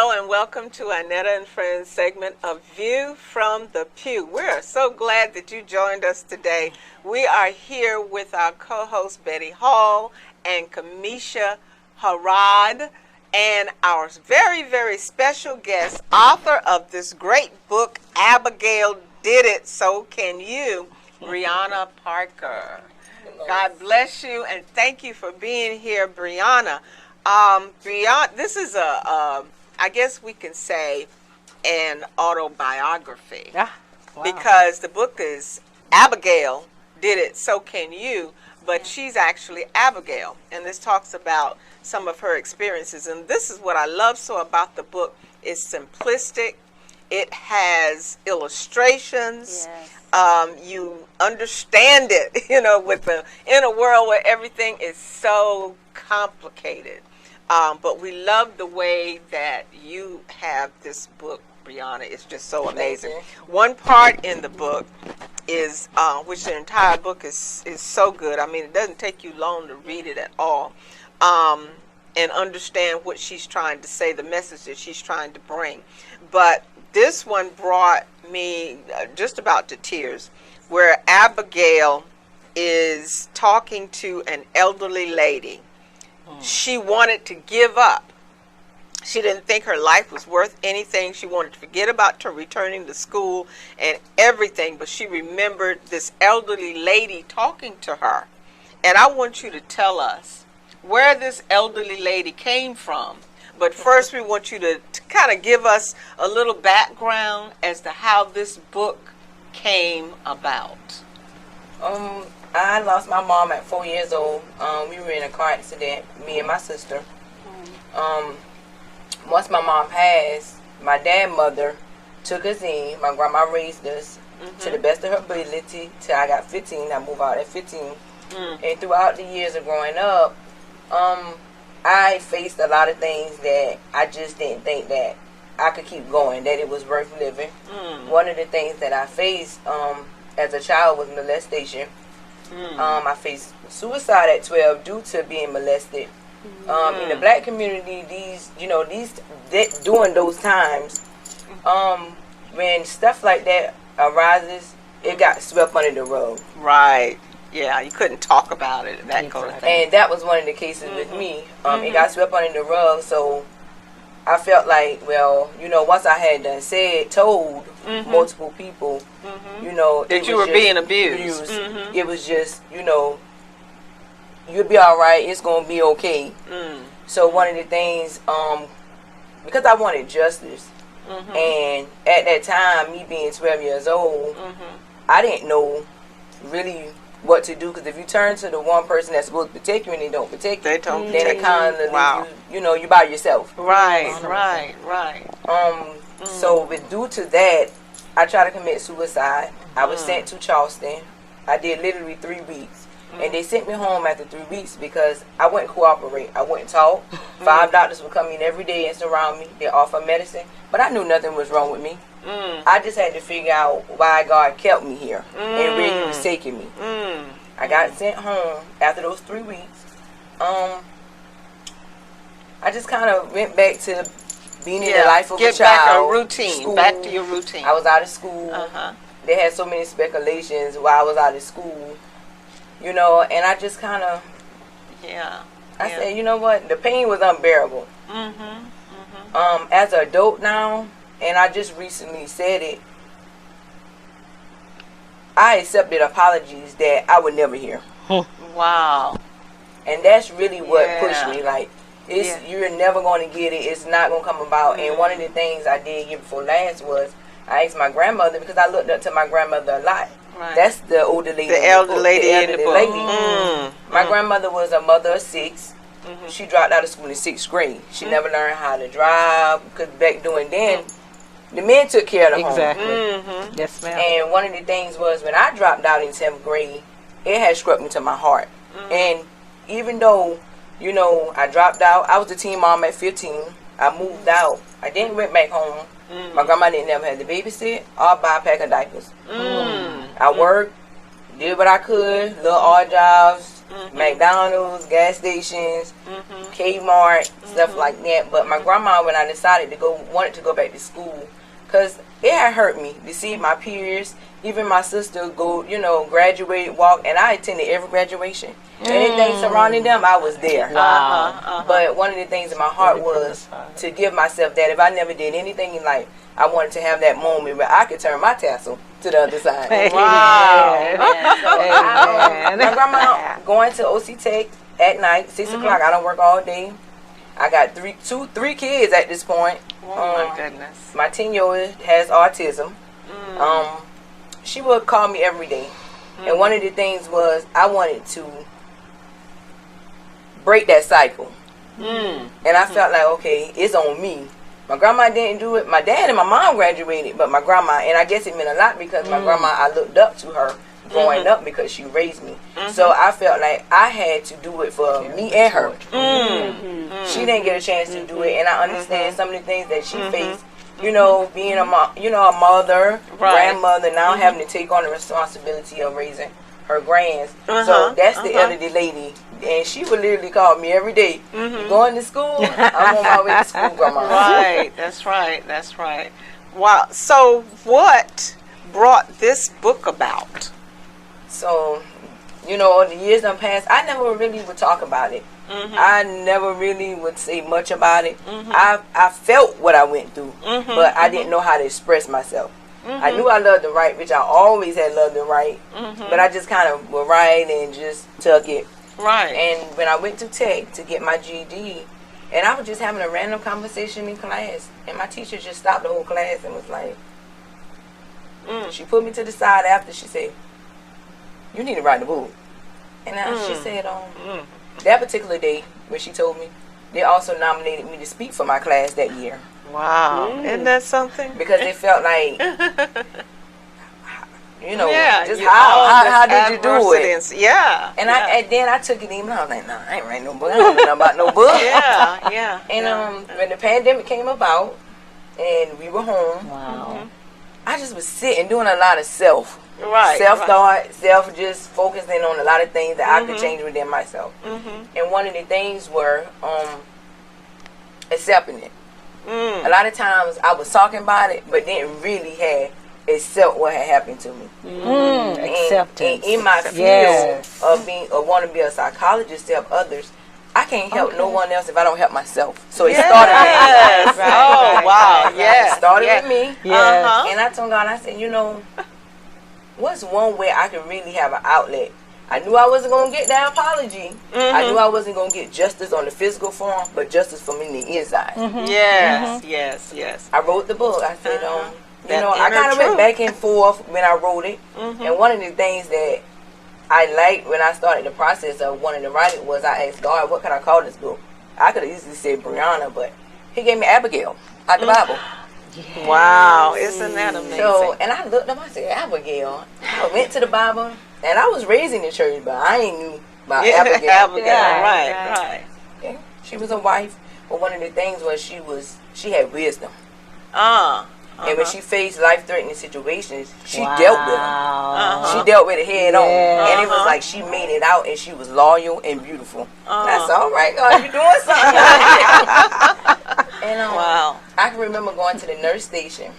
Hello and welcome to Inetta and Friends segment of View from the Pew. We're so glad that you joined us today. We are here with our co-host Betty Hall and Kamisha Harad and our very, very special guest, author of this great book, Abigail Did It, So Can You, Brianna Parker. God bless you and thank you for being here, Brianna. Brianna, this is I guess we can say an autobiography. Yeah. Wow. Because the book is Abigail Did It, So Can You, but she's actually Abigail. And this talks about some of her experiences. And this is what I love so about the book. It's simplistic. It has illustrations. Yes. You understand it, in a world where everything is so complicated. But we love the way that you have this book, Brianna. It's just so amazing. One part in the book is, which the entire book is so good. I mean, it doesn't take you long to read it at all, and understand what she's trying to say, the message that she's trying to bring. But this one brought me just about to tears, where Abigail is talking to an elderly lady. She wanted to give up. She didn't think her life was worth anything. She wanted to forget about her returning to school and everything, but she remembered this elderly lady talking to her. And I want you to tell us where this elderly lady came from. But first we want you to kind of give us a little background as to how this book came about. I lost my mom at 4 years old. We were in a car accident, me and my sister. Once my mom passed, my dad and mother took us in. My grandma raised us to the best of her ability till I got 15. I moved out at 15. And throughout the years of growing up, I faced a lot of things that I just didn't think that I could keep going, that it was worth living. One of the things that I faced as a child was molestation. I faced suicide at 12 due to being molested. In the black community, during those times, when stuff like that arises, it got swept under the rug. Right. Yeah, you couldn't talk about it, that kind of thing. And that was one of the cases with me. It got swept under the rug, so I felt like, well, once I had done told multiple people, that you were being abused. It was just, you'll be all right. It's gonna be okay. So one of the things, because I wanted justice, and at that time, me being 12 years old, I didn't know really what to do. Because if you turn to the one person that's supposed to protect you and they don't protect you, then it kind of leaves you, you by yourself. Right. So due to that, I tried to commit suicide. I was sent to Charleston. I did literally 3 weeks. And they sent me home after 3 weeks because I wouldn't cooperate. I wouldn't talk. 5 doctors would come in every day and surround me. They offer medicine. But I knew nothing was wrong with me. I just had to figure out why God kept me here and where He was taking me. I got sent home after those 3 weeks. I just kind of went back to being in the life of a child. Get back a routine. School. Back to your routine. I was out of school. They had so many speculations while I was out of school. And I just kind of, I said, you know what? The pain was unbearable. As an adult now, and I just recently said it, I accepted apologies that I would never hear. Wow. And that's really what pushed me. Like, you're never going to get it. It's not going to come about. And one of the things I did year before last was I asked my grandmother, because I looked up to my grandmother a lot. Right. That's the older lady. The elder lady in the book. My grandmother was a mother of 6. She dropped out of school in 6th grade. She never learned how to drive, because back then, the men took care of the home. Exactly. Yes, ma'am. And one of the things was when I dropped out in 7th grade, it had struck me to my heart. And even though, I dropped out, I was a teen mom at 15. I moved out. I didn't went back home. My grandma didn't never have to babysit or buy a pack of diapers. I worked, did what I could, little odd jobs, McDonald's, gas stations, Kmart, stuff like that. But my grandma, when I decided to wanted to go back to school, because it had hurt me to see my peers, even my sister go, graduate, walk, and I attended every graduation. Anything surrounding them, I was there. But one of the things in my heart was to give myself that if I never did anything in life, I wanted to have that moment where I could turn my tassel to the other side. Wow. My grandma going to OC Tech at night, 6 o'clock. I don't work all day. I got three kids at this point. Oh my goodness. My 10-year-old has autism. She would call me every day. And one of the things was I wanted to break that cycle. And I felt like, okay, it's on me. My grandma didn't do it. My dad and my mom graduated, but my grandma, and I guess it meant a lot because my grandma, I looked up to her growing up because she raised me. So I felt like I had to do it for me and her. She didn't get a chance to do it, and I understand some of the things that she faced. Being a mother, grandmother, now having to take on the responsibility of raising her grands. So that's the elderly lady, and she would literally call me every day. You going to school? I'm on my way to school, grandma. Right, that's right. Wow. So what brought this book about? So, the years done passed, I never really would talk about it. I never really would say much about it. I felt what I went through, but I didn't know how to express myself. I knew I loved to write, which I always had loved to write, but I just kind of would write and just took it. Right. And when I went to Tech to get my GED, and I was just having a random conversation in class, and my teacher just stopped the whole class and was like, she put me to the side after, she said, you need to write a book. And she said, that particular day when she told me, they also nominated me to speak for my class that year. Wow. Isn't that something? Because they felt like, just you how did you do it? Yeah. And then I took it in, I was like, nah, I ain't writing no book. I don't know nothing about no book. Yeah. And when the pandemic came about and we were home, I just was sitting doing a lot of self-thought, just focusing on a lot of things that I could change within myself. And one of the things were accepting it. A lot of times I was talking about it, but didn't really accept what had happened to me. Acceptance. And in my field of wanting to be a psychologist to help others, I can't help no one else if I don't help myself. So it started with me. Oh, wow. Yeah. It started with me. Yes. And I told God, I said, what's one way I can really have an outlet? I knew I wasn't going to get that apology. I knew I wasn't going to get justice on the physical form, but justice from in the inside. Yes. I wrote the book. I said, I kind of went back and forth when I wrote it. And one of the things that I liked when I started the process of wanting to write it was I asked God, what can I call this book? I could have easily said Brianna, but he gave me Abigail out the Bible. Wow, isn't that amazing? So, and I looked up, I said, Abigail. I went to the Bible, and I was raised in the church, but I ain't knew about Abigail. Right. Yeah. She was a wife, but one of the things was she had wisdom. And when she faced life-threatening situations, she dealt with them. She dealt with it head on. And it was like she made it out, and she was loyal and beautiful. That's all right, God, you're doing something. And I can remember going to the nurse station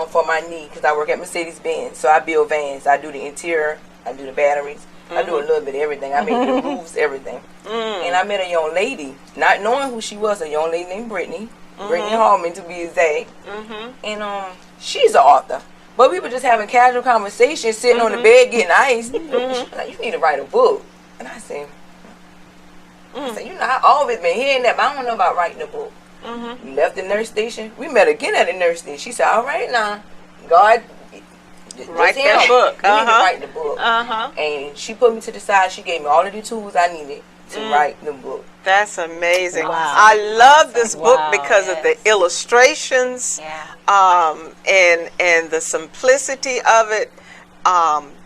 for my knee, because I work at Mercedes-Benz. So I build vans. I do the interior. I do the batteries. I do a little bit of everything. I make the roofs, everything. And I met a young lady, not knowing who she was, a young lady named Brittany Hallman, to be exact. And she's an author. But we were just having casual conversations, sitting on the bed getting ice. Like, you need to write a book. And I said, I've always been hearing that, but I don't know about writing a book. We left the nurse station. We met again at the nurse station. She said, all right now, God, write that book. You need to write the book. And she put me to the side. She gave me all of the tools I needed to write the book. That's amazing. Wow. I love this book because of the illustrations and the simplicity of it.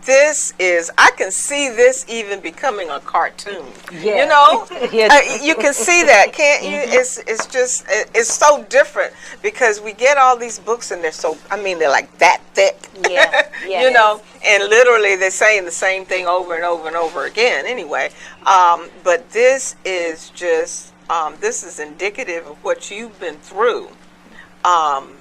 This is, I can see this even becoming a cartoon. Yeah. You know, Yeah. you can see that, can't you? It's just, it's so different because we get all these books and they're so, I mean, they're like that thick. Yeah. Yeah. You know, and literally they're saying the same thing over and over and over again anyway. But this is just, this is indicative of what you've been through. And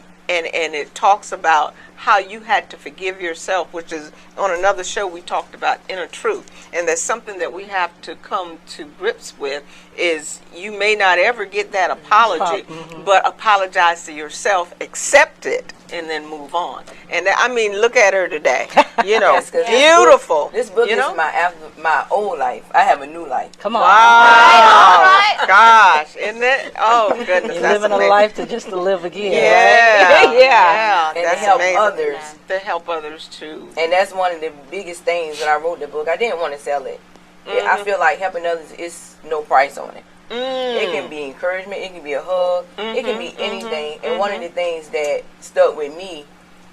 it talks about how you had to forgive yourself, which is on another show we talked about inner truth. And that's something that we have to come to grips with, is you may not ever get that apology, but apologize to yourself, accept it, and then move on. And I mean, look at her today. You know, Yes, 'cause beautiful. This book you is know? my old life. I have a new life. Come on. Wow. Gosh, isn't it? Oh, goodness. You're that's living a amazing. life to just to live again. Yeah. Right? Yeah. And to That's help amazing. others. To help others too. And that's one of the biggest things when I wrote the book. I didn't want to sell it. I feel like helping others is no price on it. It can be encouragement. It can be a hug. It can be anything. And one of the things that stuck with me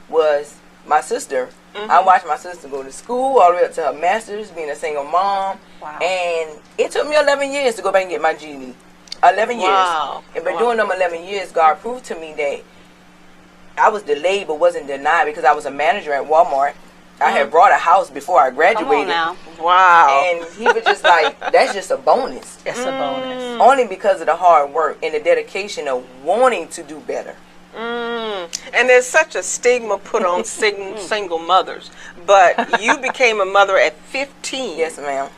was my sister. I watched my sister go to school all the way up to her master's, being a single mom. Wow. And it took me 11 years to go back and get my GED. 11 Wow. years. And by doing them 11 years, God proved to me that I was delayed but wasn't denied, because I was a manager at Walmart. I had brought a house before I graduated. Come on now. Wow. And he was just like, that's just a bonus. It's a bonus. Only because of the hard work and the dedication of wanting to do better. And there's such a stigma put on single mothers. But you became a mother at 15. Yes, ma'am.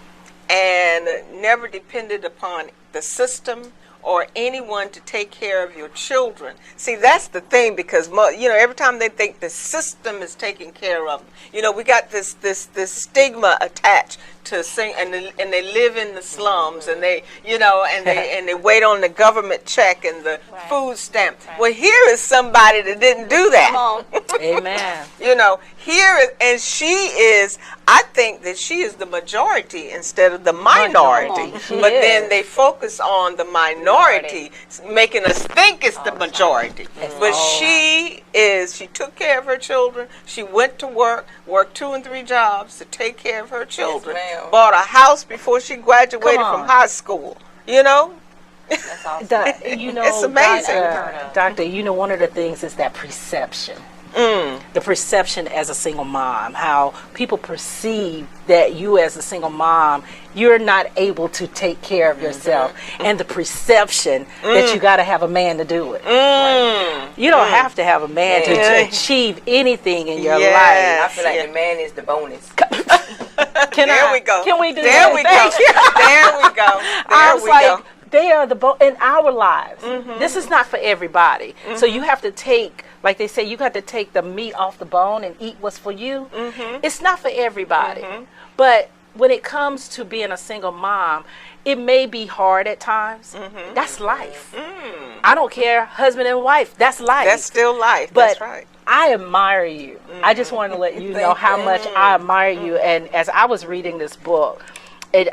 And never depended upon the system or anyone to take care of your children. See, that's the thing, because you know, every time they think the system is taking care of them, you know, we got this stigma attached to and they live in the slums, and they, you know, and they wait on the government check and the food stamp. Well, here is somebody that didn't do that. Come on. Amen. You know, here is, and she is, I think that she is the majority instead of the minority. She But is. then they focus on the minority, making us think it's the majority. But she took care of her children. She went to work, worked 2 and 3 jobs to take care of her children. ma'am. Bought a house before she graduated Come from on. high school. You know? That's awesome. You know, It's amazing. Doctor, you know, one of the things is that perception. The perception as a single mom, how people perceive that you as a single mom, you're not able to take care of yourself, and the perception that you got to have a man to do it. You don't have to have a man to achieve anything in your Yes. I feel like the man is the bonus. life. There we go. Can we do There that? we go. Thank you. There we go. I There was we like, go. they are in our lives. This is not for everybody. So you have to take, like they say, you got to take the meat off the bone and eat what's for you. It's not for everybody. But when it comes to being a single mom, it may be hard at times. That's life. I don't care, husband and wife, that's life. That's still life. But That's right. I admire you. I just want to let you know how much I admire you. And as I was reading this book, it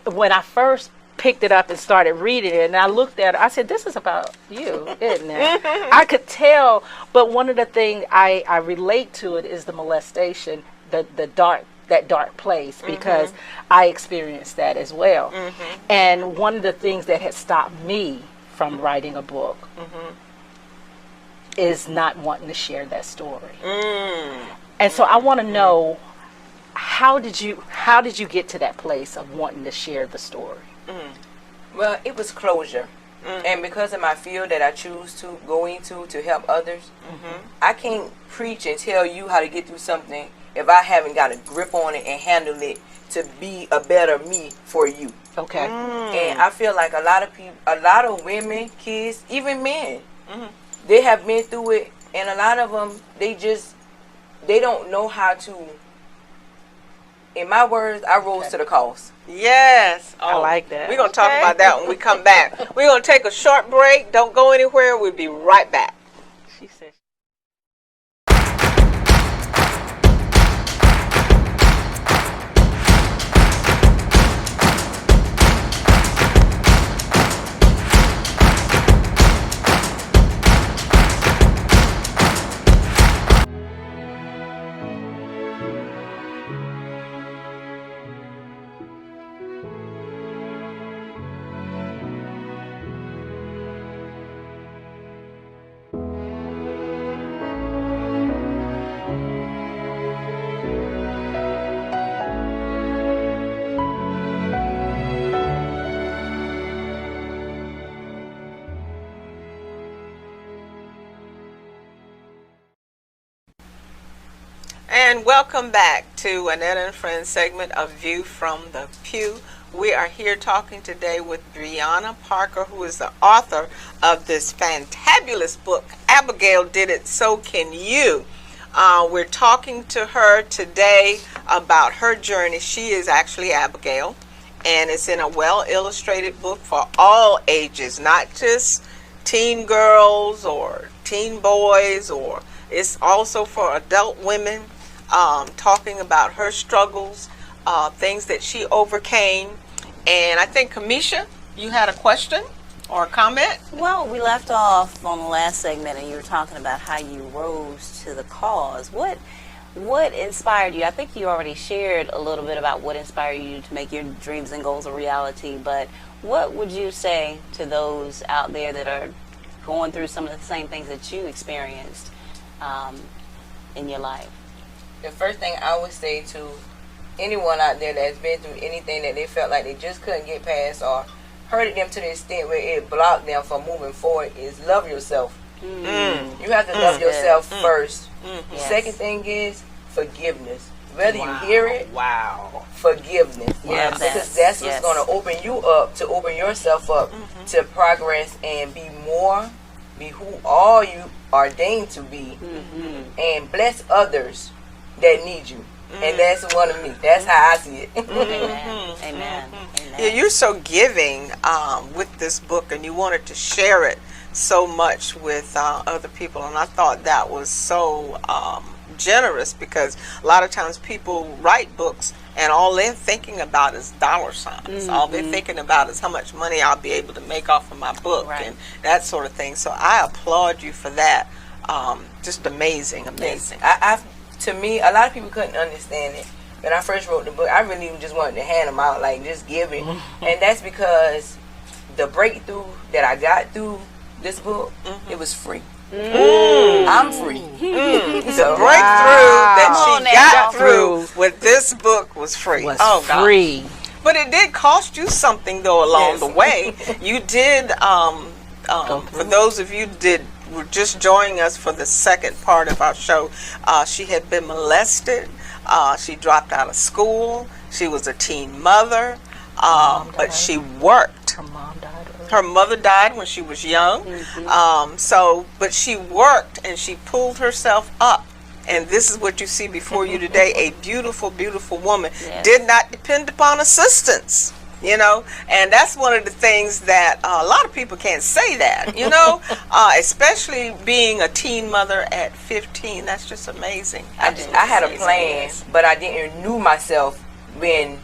when I first picked it up and started reading it, and I looked at it, I said, this is about you, isn't it? I could tell, but one of the things I relate to it is the molestation, that dark place, because I experienced that as well. And one of the things that had stopped me from writing a book is not wanting to share that story. And so I want to know, how did you get to that place of wanting to share the story? Well, it was closure. And because of my field that I choose to go into to help others, I can't preach and tell you how to get through something if I haven't got a grip on it and handle it to be a better me for you. Okay. And I feel like a lot of people, a lot of women, kids, even men, they have been through it, and a lot of them, they don't know how to. In my words, I rose to the cause. Yes. I like that. We're going to talk about that when we come back. We're going to take a short break. Don't go anywhere. We'll be right back. She said. And welcome back to Inetta and Friends segment of View from the Pew. We are here talking today with Brianna Parker, who is the author of this fantabulous book, Abigail Did It, So Can You. We're talking to her today about her journey. She is actually Abigail, and it's in a well-illustrated book for all ages, not just teen girls or teen boys, or it's also for adult women, talking about her struggles, things that she overcame. And I think, Kamisha, you had a question or a comment? Well, we left off on the last segment and you were talking about how you rose to the cause. What inspired you? I think you already shared a little bit about what inspired you to make your dreams and goals a reality, but what would you say to those out there that are going through some of the same things that you experienced in your life? The first thing I would say to anyone out there that's been through anything that they felt like they just couldn't get past or hurted them to the extent where it blocked them from moving forward is love yourself. You have to love yourself first. The second thing is forgiveness. Whether you hear it, forgiveness. Yeah, because that's what's going to open you up, to open yourself up to progress and be who all you ordained to be, and bless others that need you. And that's one of me. That's how I see it. Amen. Yeah, you're so giving with this book, and you wanted to share it so much with other people, and I thought that was so generous, because a lot of times people write books and all they're thinking about is dollar signs. All they're thinking about is how much money I'll be able to make off of my book, and that sort of thing. So I applaud you for that. Just amazing. To me, a lot of people couldn't understand it. When I first wrote the book, I really just wanted to hand them out, like, just give it. And that's because the breakthrough that I got through this book, it was free. I'm free. The breakthrough that she got through with this book was free. Free. But it did cost you something, though, along the way. You did, for those of you were just joining us for the second part of our show, she had been molested. She dropped out of school. She was a teen mother, but she worked. Her mom died early. Her mother died when she was young. But she worked and she pulled herself up. And this is what you see before you today, a beautiful, beautiful woman. Did not depend upon assistance. And that's one of the things that a lot of people can't say that, especially being a teen mother at 15. That's just amazing. I had a plan, but I didn't know myself when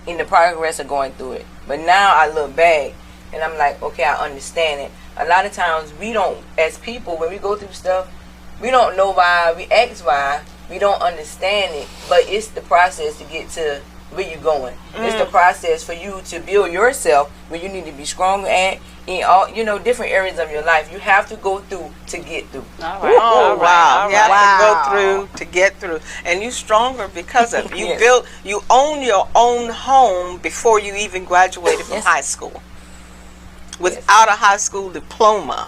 in the progress of going through it. But now I look back and I'm like, okay, I understand it. A lot of times we don't, as people, when we go through stuff, we don't know why, we ask why, we don't understand it, but it's the process to get to where you're going. It's the process for you to build yourself where you need to be stronger at in all, different areas of your life. You have to go through to get through. All right. You have to go through to get through. And you're stronger because of it. You own your own home before you even graduated from high school. Without a high school diploma.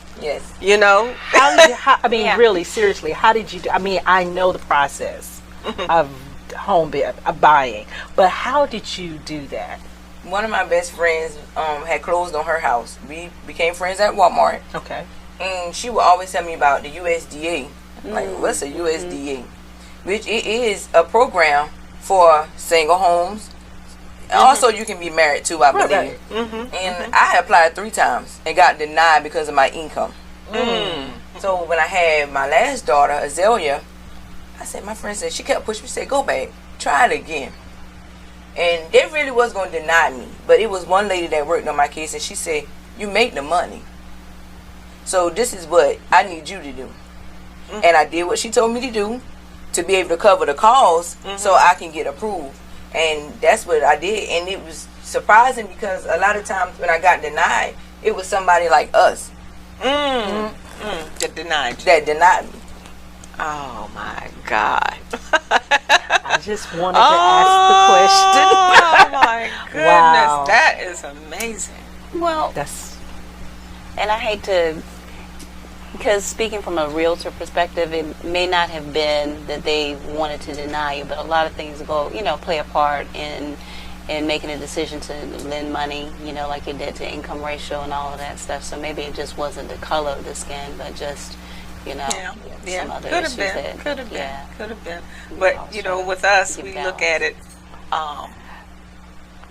Really, seriously, how did you do? I know the process of home buying, but how did you do that? One of my best friends had closed on her house. We became friends at Walmart. Okay. And she would always tell me about the USDA. Like, what's a USDA? Which it is a program for single homes. Also, you can be married too, I believe. And I applied 3 times and got denied because of my income. So when I had my last daughter, Azalea, I said, my friend said, she kept pushing me, said, go back, try it again. And they really was going to deny me. But it was one lady that worked on my case, and she said, you make the money. So this is what I need you to do. And I did what she told me to do to be able to cover the cost so I can get approved. And that's what I did. And it was surprising because a lot of times when I got denied, it was somebody like us. That denied you. That denied me. Oh my God. I just wanted to ask the question. Oh my goodness. Wow. That is amazing. Well, That's and I hate to Because speaking from a realtor perspective, it may not have been that they wanted to deny you, but a lot of things go, play a part in making a decision to lend money, like your debt to income ratio and all of that stuff. So maybe it just wasn't the color of the skin, but just, some other could issues. Could have been. We But, always you try know, to with us, keep we balance. look at it,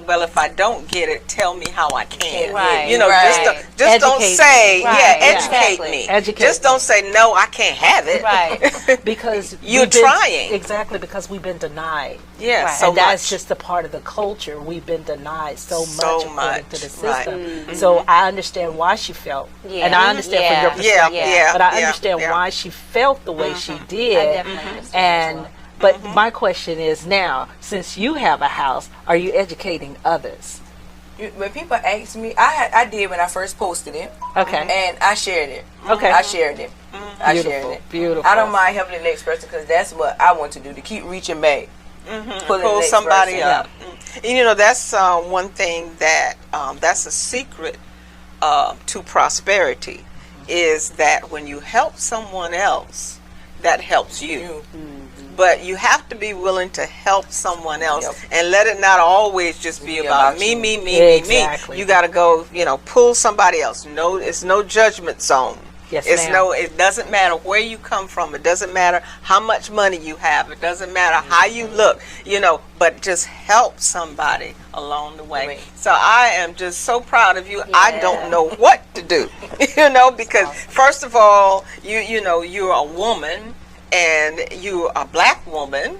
well, if I don't get it, tell me how I can. Right, You know, right. just don't Educate say, me. Right, educate exactly. me. Educate Just me. don't say, no, I can't have it. Right. Because You're we've been- trying. Exactly, because we've been denied. Yeah, Right. so and that's much. just a part of the culture. We've been denied so much So according much, to the right. system. So I understand why she felt, Yeah. and I understand from your Yeah. perspective. Yeah, but I yeah, understand yeah. why she felt the way she I did. definitely understand as well. But my question is now, since you have a house, are you educating others? When people ask me, I did when I first posted it, Okay. and I shared it. Okay. I shared it. I shared Beautiful. it. Beautiful. I don't mind helping the next person because that's what I want to do, to keep reaching back. Pulling the Pull next somebody person. up. And, you know, that's one thing that, that's a secret to prosperity, is that when you help someone else, that helps you. But you have to be willing to help someone else, Yep. and let it not always just be Be about about me, you. me, me, Exactly. me. You got to go, pull somebody else. No, it's no judgment zone. Yes, It's ma'am. it doesn't matter where you come from. It doesn't matter how much money you have. It doesn't matter how you look, but just help somebody along the way. Right. So I am just so proud of you. I don't know what to do, because first of all, you're a woman, and you're a black woman.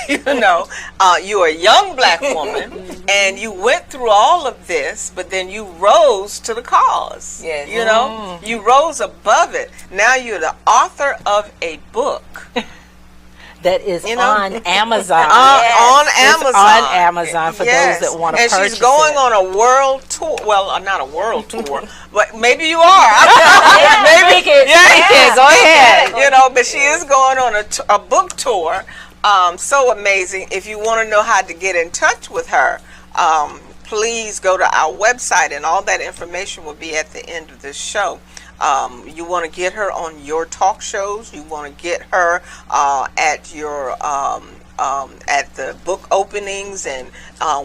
You're a young black woman, and you went through all of this, but then you rose to the cause. Yes. You rose above it. Now you're the author of a book That is You know? on Amazon. on It's Amazon. on Amazon for Yes. those that want to And purchase she's going it. on a world tour. Well, not a world tour, but maybe you are. Maybe. Speak it. Go ahead. But she is going on a book tour. So amazing. If you want to know how to get in touch with her, please go to our website, and all that information will be at the end of this show. You want to get her on your talk shows. You want to get her at your at the book openings, and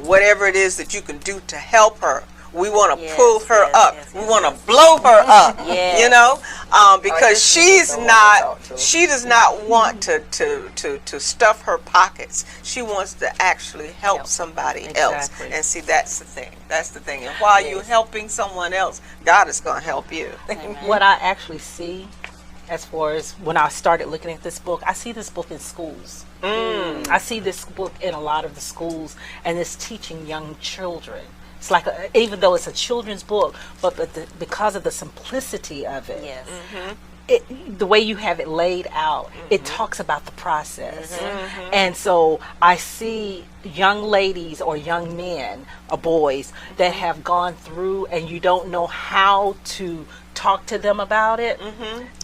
whatever it is that you can do to help her. We want to Yes, pull her yes, up. yes, We yes, want to blow her up. Yes. Because just she's don't not. want to talk to. She does not want to stuff her pockets. She wants to actually help somebody else. Exactly. And see, that's the thing. That's the thing. And while you're helping someone else, God is going to help you. What I actually see, as far as when I started looking at this book, I see this book in schools. I see this book in a lot of the schools, and it's teaching young children. It's like, even though it's a children's book, but because of the simplicity of it, Yes. the way you have it laid out, it talks about the process. And so I see young ladies or young men or boys that have gone through, and you don't know how to talk to them about it.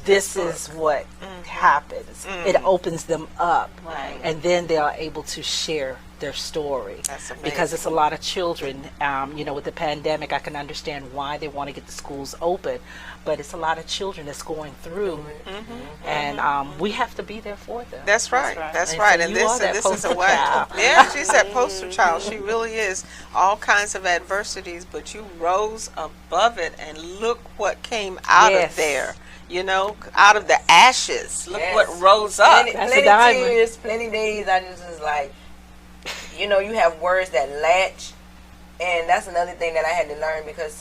This is what happens. It opens them up, Right. and then they are able to share their story. That's amazing. Because it's a lot of children, with the pandemic, I can understand why they want to get the schools open, but it's a lot of children that's going through, and we have to be there for them. That's right. That's And right. so And you are that this is poster a way. child. Yeah, she's that poster child. She really is. All kinds of adversities, but you rose above it, and look what came out Yes. of there. Out of the ashes. Look Yes. what rose up. Plenty, That's a plenty diamond. tears, plenty days. I just was like, you have words that latch, and that's another thing that I had to learn, because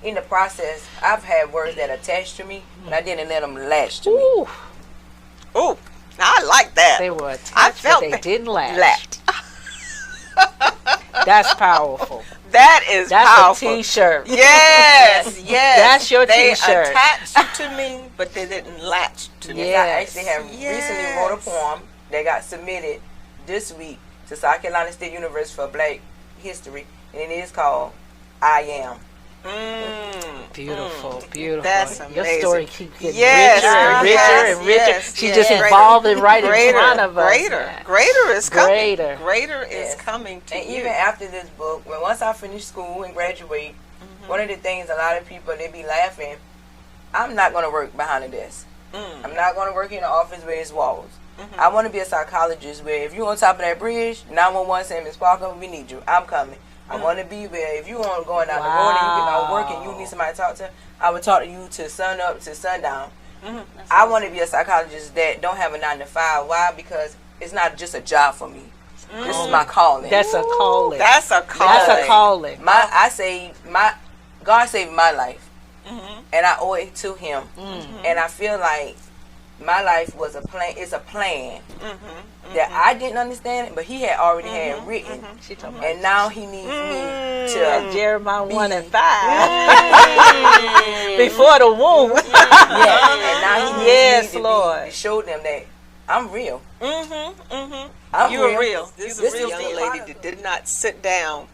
in the process, I've had words that attached to me, and I didn't let them latch to me. Ooh, Ooh, I like that. they were attached, I felt but they that. didn't last. Lacked. That's powerful. That is That's powerful. a T-shirt. Yes, yes. That's your they T-shirt. attached to me, but they didn't latch to me. Yeah. I actually have recently wrote a poem that got submitted this week to South Carolina State University for Black History, and it is called I Am. Beautiful, beautiful. That's Your amazing. story keeps getting Yes, richer and richer yes, and richer. yes, She's yes. just Greater, evolving right in greater, front of us. Greater is coming. Greater. Greater is Yes. coming to And you. even after this book, once I finish school and graduate, one of the things a lot of people, they be laughing I'm not going to work behind a desk. I'm not going to work in the office where it's walls. I want to be a psychologist where if you're on top of that bridge, 911 saying, Miss Parker, we need you. I'm coming. I want to be where if you want going out the road and you get out work and you need somebody to talk to, I would talk to you to sun up to sundown. I want to be a psychologist that don't have a 9 to 5. Why? Because it's not just a job for me. This is my calling. That's a calling. That's a calling. That's a calling. God saved my life, and I owe it to Him. And I feel like my life was a plan. It's a plan that I didn't understand, but He had already had written. And now He needs me to Jeremiah 1 and 5 before the womb. and now He needs me Lord. to show them that I'm real. You're real. This is a young lady that did not sit down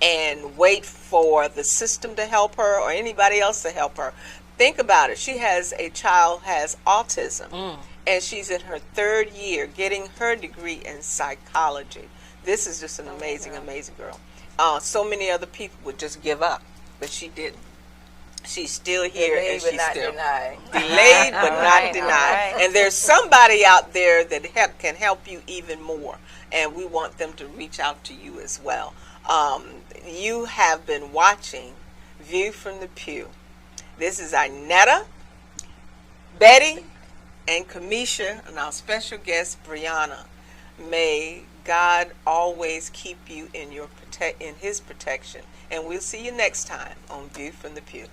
and wait for the system to help her or anybody else to help her. Think about it. She has a child has autism, and she's in her 3rd year getting her degree in psychology. This is just an amazing, amazing girl. So many other people would just give up, but she didn't. She's still here, and she's still denied. Delayed but not denied. And there's somebody out there that can help you even more, and we want them to reach out to you as well. You have been watching View from the Pew. This is Inetta, Betty, and Kamisha, and our special guest Brianna. May God always keep you in His protection, and we'll see you next time on View from the Pew.